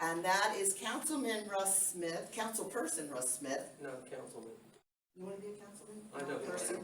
And that is Councilman Russ Smith, Councilperson Russ Smith. No, Councilman. You want to be a councilman? I know. Person?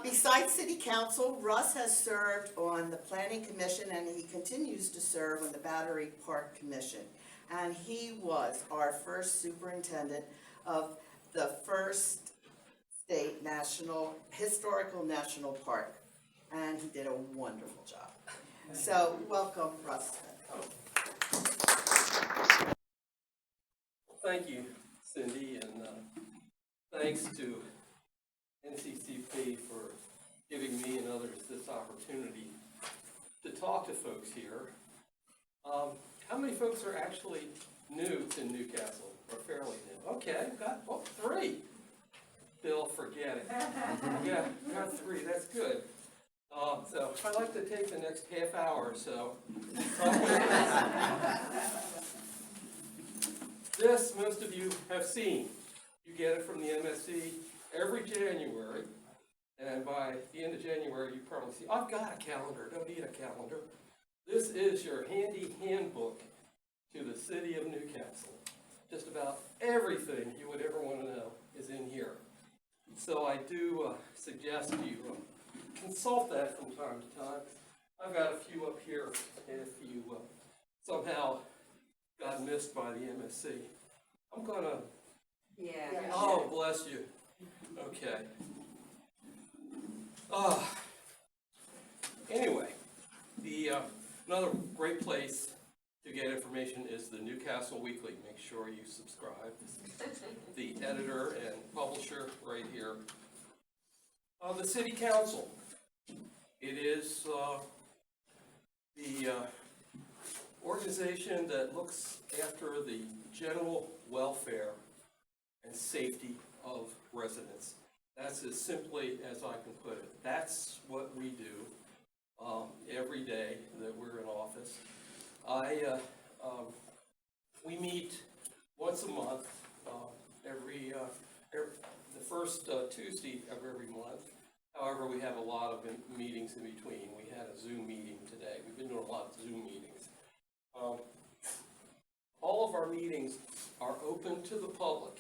Besides City Council, Russ has served on the Planning Commission and he continues to serve on the Battery Park Commission. And he was our first superintendent of the first state historical national park. And he did a wonderful job. So welcome, Russ. Thank you, Cindy, and thanks to NCCP for giving me and others this opportunity to talk to folks here. How many folks are actually new to Newcastle, or fairly new? Okay, got 3. Bill, forget it. Yeah, got 3, that's good. So I'd like to take the next half hour or so. This, most of you have seen. You get it from the MSC every January, and by the end of January, you probably see, I've got a calendar, don't need a calendar. This is your handy handbook to the city of Newcastle. Just about everything you would ever want to know is in here. So I do suggest you consult that from time to time. I've got a few up here if you somehow got missed by the MSC. I'm gonna. Yeah. Oh, bless you. Okay. Anyway, another great place to get information is the Newcastle Weekly. Make sure you subscribe. The editor and publisher right here. The City Council. It is the organization that looks after the general welfare and safety of residents. That's as simply as I can put it. That's what we do every day that we're in office. We meet once a month, the first Tuesday of every month. However, we have a lot of meetings in between. We had a Zoom meeting today. We've been doing a lot of Zoom meetings. All of our meetings are open to the public,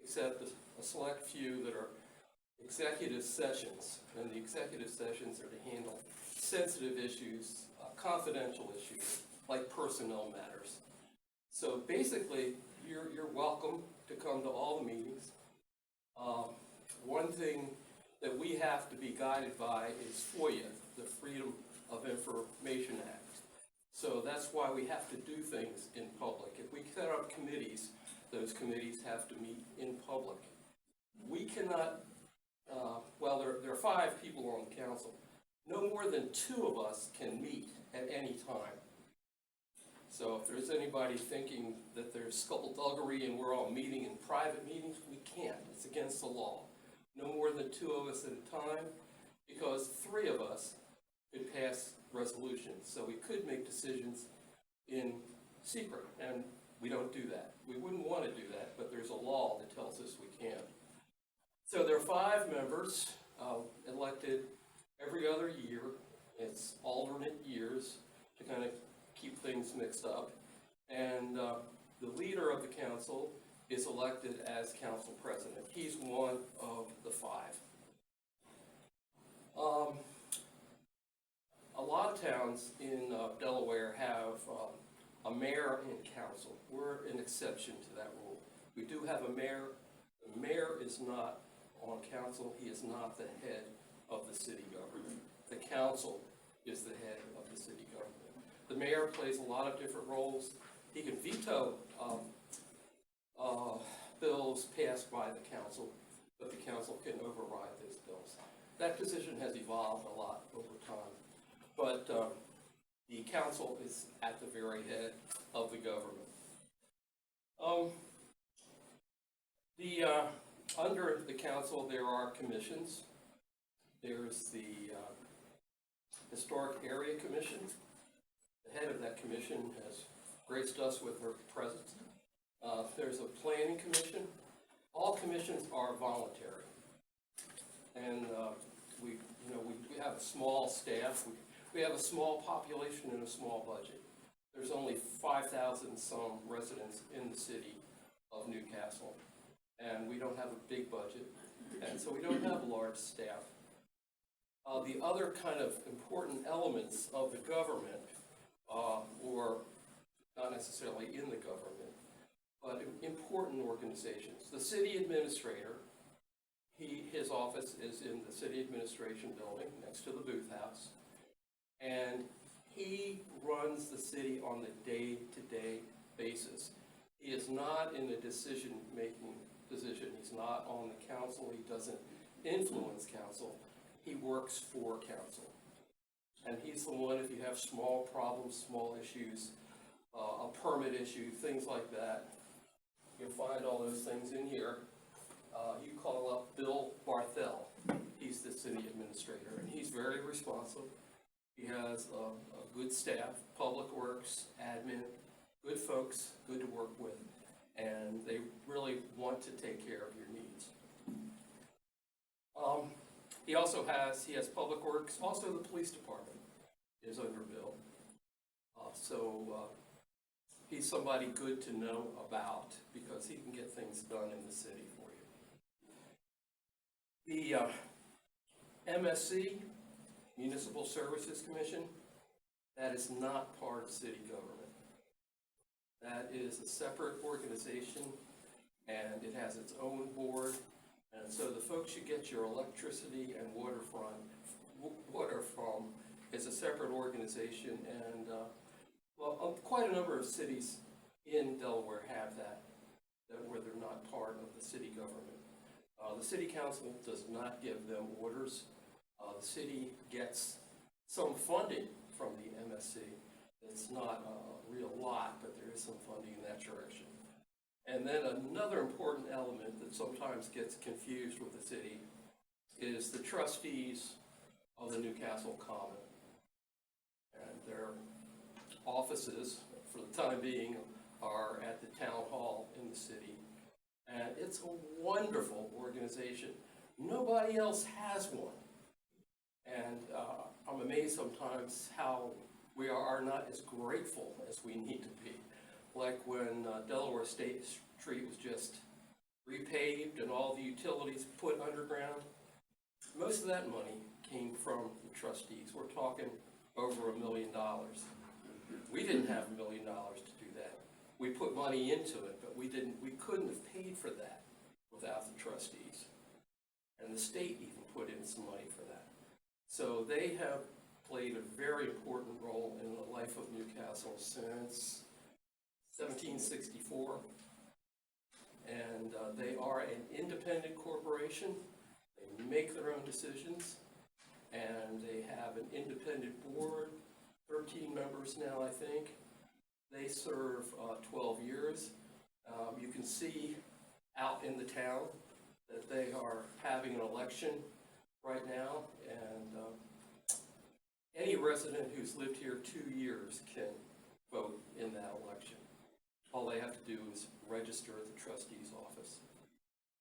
except a select few that are executive sessions. And the executive sessions are to handle sensitive issues, confidential issues, like personnel matters. So basically, you're welcome to come to all the meetings. One thing that we have to be guided by is FOIA, the Freedom of Information Act. So that's why we have to do things in public. If we set up committees, those committees have to meet in public. We cannot, there are 5 people on the council. No more than 2 of us can meet at any time. So if there's anybody thinking that there's skullduggery and we're all meeting in private meetings, we can't. It's against the law. No more than 2 of us at a time, because 3 of us could pass resolutions. So we could make decisions in secret, and we don't do that. We wouldn't want to do that, but there's a law that tells us we can't. So there are 5 members elected every other year. It's alternate years to kind of keep things mixed up. And the leader of the council is elected as council president. He's one of the 5. A lot of towns in Delaware have a mayor and council. We're an exception to that rule. We do have a mayor. The mayor is not on council. He is not the head of the city government. The council is the head of the city government. The mayor plays a lot of different roles. He can veto bills passed by the council, but the council can override those bills. That position has evolved a lot over time, but the council is at the very head of the government. Under the council, there are commissions. There's the Historic Area Commission. The head of that commission has graced us with her presence. There's a planning commission. All commissions are voluntary, and we have a small staff. We have a small population and a small budget. there's only 5,000 some residents in the city of Newcastle, and we don't have a big budget, and so we don't have a large staff. The other kind of important elements of the government, or not necessarily in the government, but important organizations. The city administrator, his office is in the city administration building next to the booth house, and he runs the city on the day-to-day basis. He is not in a decision-making position. He's not on the council. He doesn't influence council. He works for council. And he's the one, if you have small problems, small issues, a permit issue, things like that, you'll find all those things in here. You call up Bill Barthel. He's the city administrator, and he's very responsive. He has a good staff, public works, admin, good folks, good to work with, and they really want to take care of your needs. He has public works, also the police department is under Bill. He's somebody good to know about because he can get things done in the city for you. The MSC, Municipal Services Commission, that is not part of city government. That is a separate organization, and it has its own board. And so the folks you get your electricity and water from is a separate organization, and quite a number of cities in Delaware have that where they're not part of the city government. The city council does not give them orders. The city gets some funding from the MSC. It's not a real lot, but there is some funding in that direction. And then another important element that sometimes gets confused with the city is the trustees of the Newcastle Comet. And their offices, for the time being, are at the town hall in the city. And it's a wonderful organization. Nobody else has one. And I'm amazed sometimes how we are not as grateful as we need to be. Like when Delaware State Street was just repaved and all the utilities put underground. Most of that money came from the trustees. We're talking over $1 million. We didn't have $1 million to do that. We put money into it, but we couldn't have paid for that without the trustees. And the state even put in some money for that. So they have played a very important role in the life of Newcastle since 1764. And they are an independent corporation. They make their own decisions, and they have an independent board, 13 members now, I think. They serve 12 years. You can see out in the town that they are having an election right now, and any resident who's lived here 2 years can vote in that election. All they have to do is register at the trustee's office.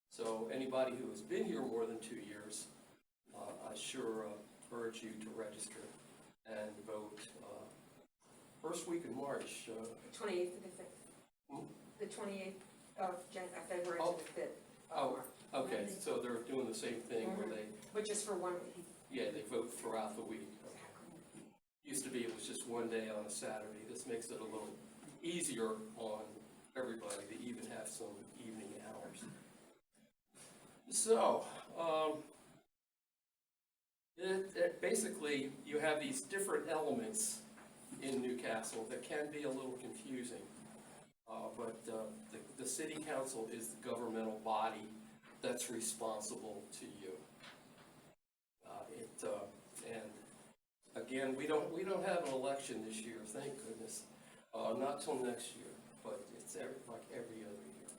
So anybody who has been here more than 2 years, I sure urge you to register and vote first week in March. 28th to the 5th. The 28th of February to the 5th. Oh, okay, so they're doing the same thing where they... But just for 1 week. Yeah, they vote throughout the week. Used to be it was just one day on a Saturday. This makes it a little easier on everybody. They even have some evening hours. So, basically, you have these different elements in Newcastle that can be a little confusing. But the city council is the governmental body that's responsible to you. And again, we don't have an election this year, thank goodness. Not till next year, but it's like every other year.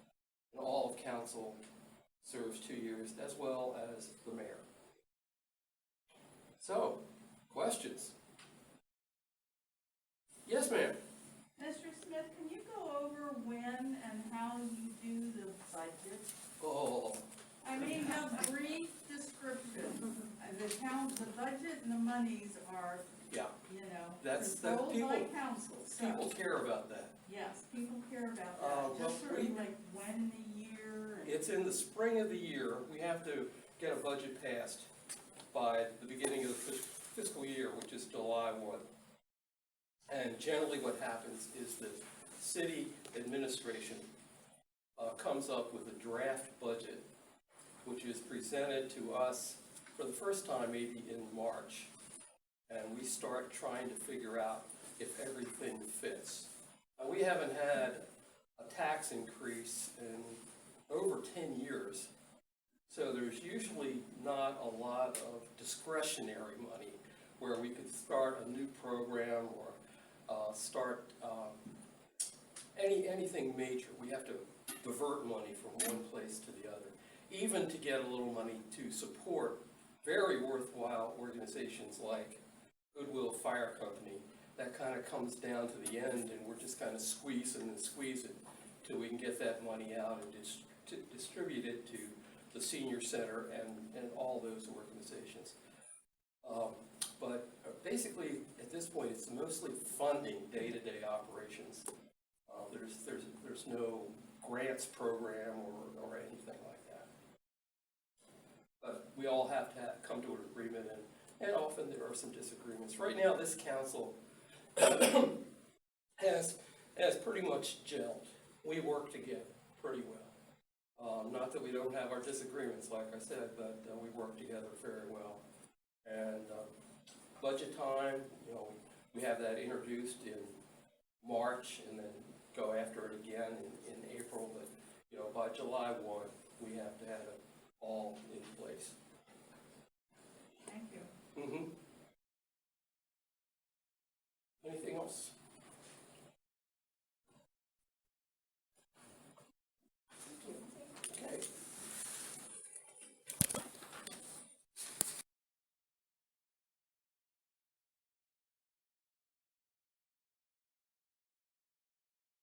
And all of council serves 2 years, as well as the mayor. So, questions? Yes, ma'am. Mr. Smith, can you go over when and how you do the budget? Oh, I mean, a brief description. the budget and the monies are, Yeah, you know, That's- controlled people- by council, so, people care about that. yes, people care about Well, that, just sort we- of like when in the year and. It's in the spring of the year, we have to get a budget passed by the beginning of the fiscal year, which is July 1. And generally what happens is the city administration comes up with a draft budget, which is presented to us for the first time maybe in March. And we start trying to figure out if everything fits. We haven't had a tax increase in over 10 years. So there's usually not a lot of discretionary money where we could start a new program or start anything major. We have to divert money from one place to the other, even to get a little money to support very worthwhile organizations like Goodwill Fire Company. That kind of comes down to the end, and we're just kind of squeezing and squeezing till we can get that money out and distribute it to the senior center and all those organizations. But basically, at this point, it's mostly funding day-to-day operations. There's no grants program or anything like that. But we all have to come to an agreement, and often there are some disagreements. Right now, this council has pretty much gelled. We work together pretty well. Not that we don't have our disagreements, like I said, but we work together very well. And budget time, we have that introduced in March and then go after it again in April. But by July 1, we have to have it all in place. Thank you. Anything else?